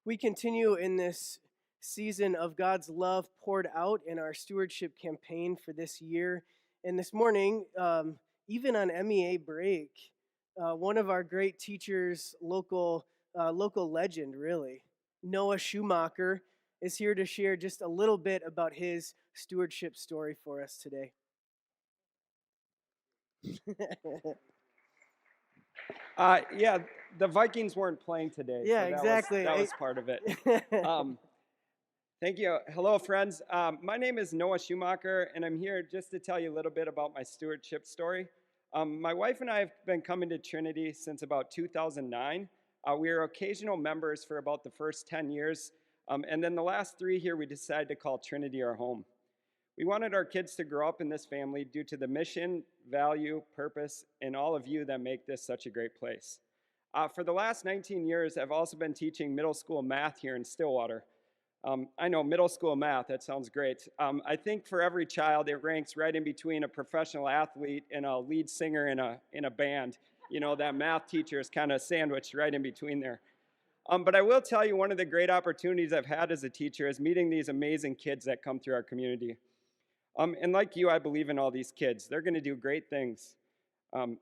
We continue in this season of God's love poured out in our stewardship campaign for this year. And this morning, even on MEA break, one of our great teachers, local legend, really, Noah Schumacher, is here to share just a little bit about his stewardship story for us today. Yeah, the Vikings weren't playing today. Yeah, so exactly. That was part of it. Thank you. Hello, friends. My name is Noah Schumacher, and I'm here just to tell you a little bit about my stewardship story. My wife and I have been coming to Trinity since about 2009. We were occasional members for about the first 10 years, and then the last 3 here we decided to call Trinity our home. We wanted our kids to grow up in this family due to the mission, value, purpose, and all of you that make this such a great place. For the last 19 years, I've also been teaching middle school math here in Stillwater. I know, middle school math, that sounds great. I think for every child, it ranks right in between a professional athlete and a lead singer in a band. You know, that math teacher is kind of sandwiched right in between there. But I will tell you, one of the great opportunities I've had as a teacher is meeting these amazing kids that come through our community. And like you, I believe in all these kids. They're going to do great things.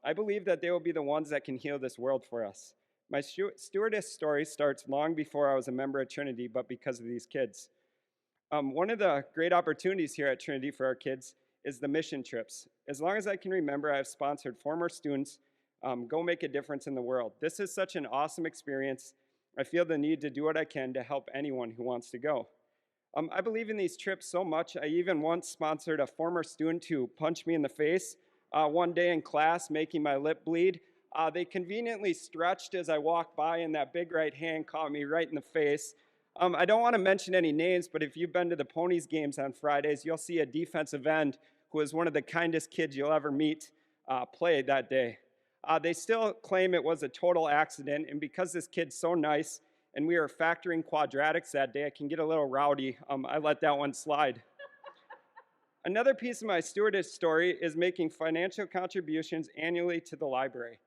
I believe that they will be the ones that can heal this world for us. My stewardess story starts long before I was a member of Trinity, but because of these kids. One of the great opportunities here at Trinity for our kids is the mission trips. As long as I can remember, I've sponsored former students go make a difference in the world. This is such an awesome experience. I feel the need to do what I can to help anyone who wants to go. I believe in these trips so much, I even once sponsored a former student who punched me in the face one day in class, making my lip bleed. They conveniently stretched as I walked by, and that big right hand caught me right in the face. I don't want to mention any names, but if you've been to the Ponies games on Fridays, you'll see a defensive end who is one of the kindest kids you'll ever meet play that day. They still claim it was a total accident, and because this kid's so nice, and we were factoring quadratics that day, I can get a little rowdy. I let that one slide. Another piece of my stewardess story is making financial contributions annually to the library.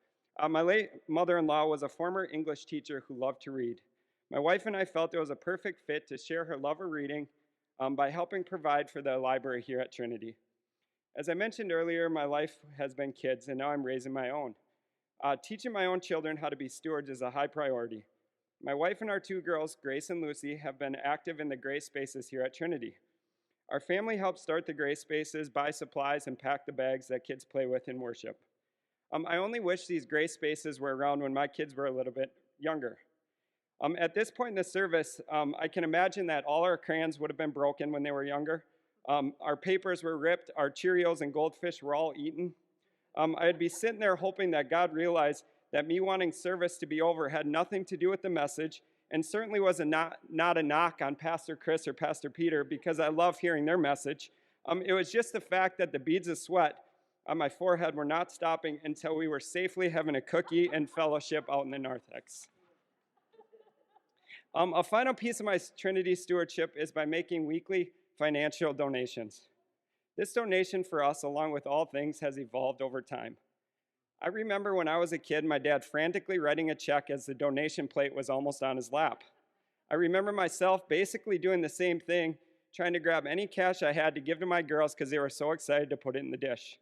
My late mother-in-law was a former English teacher who loved to read. My wife and I felt it was a perfect fit to share her love of reading by helping provide for the library here at Trinity. As I mentioned earlier, my life has been kids, and now I'm raising my own. Teaching my own children how to be stewards is a high priority. My wife and our 2 girls, Grace and Lucy, have been active in the Grace Spaces here at Trinity. Our family helped start the Grace Spaces, buy supplies, and pack the bags that kids play with in worship. I only wish these Grace Spaces were around when my kids were a little bit younger. At this point in the service, I can imagine that all our crayons would have been broken when they were younger. Our papers were ripped, our Cheerios and Goldfish were all eaten. I'd be sitting there hoping that God realized that me wanting service to be over had nothing to do with the message, and certainly was not a knock on Pastor Chris or Pastor Peter, because I love hearing their message. It was just the fact that the beads of sweat on my forehead were not stopping until we were safely having a cookie and fellowship out in the narthex. A final piece of my Trinity stewardship is by making weekly financial donations. This donation for us, along with all things, has evolved over time. I remember when I was a kid, my dad frantically writing a check as the donation plate was almost on his lap. I remember myself basically doing the same thing, trying to grab any cash I had to give to my girls because they were so excited to put it in the dish.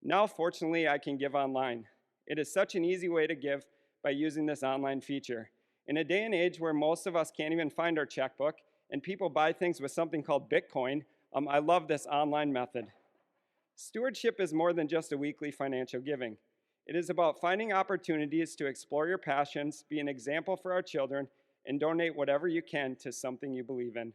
Now, fortunately, I can give online. It is such an easy way to give by using this online feature. In a day and age where most of us can't even find our checkbook and people buy things with something called Bitcoin, I love this online method. Stewardship is more than just a weekly financial giving. It is about finding opportunities to explore your passions, be an example for our children, and donate whatever you can to something you believe in.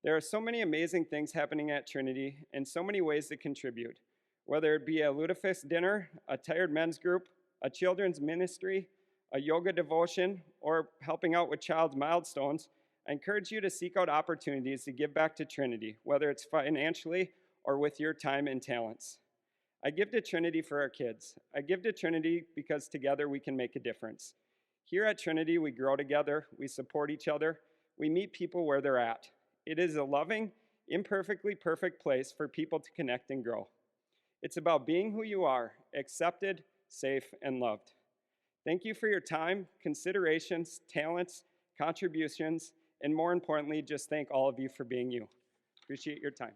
There are so many amazing things happening at Trinity and so many ways to contribute. Whether it be a lutefisk dinner, a tired men's group, a children's ministry, a yoga devotion, or helping out with child's milestones, I encourage you to seek out opportunities to give back to Trinity, whether it's financially or with your time and talents. I give to Trinity for our kids. I give to Trinity because together we can make a difference. Here at Trinity, we grow together, we support each other, we meet people where they're at. It is a loving, imperfectly perfect place for people to connect and grow. It's about being who you are, accepted, safe, and loved. Thank you for your time, considerations, talents, contributions, and more importantly, just thank all of you for being you. Appreciate your time.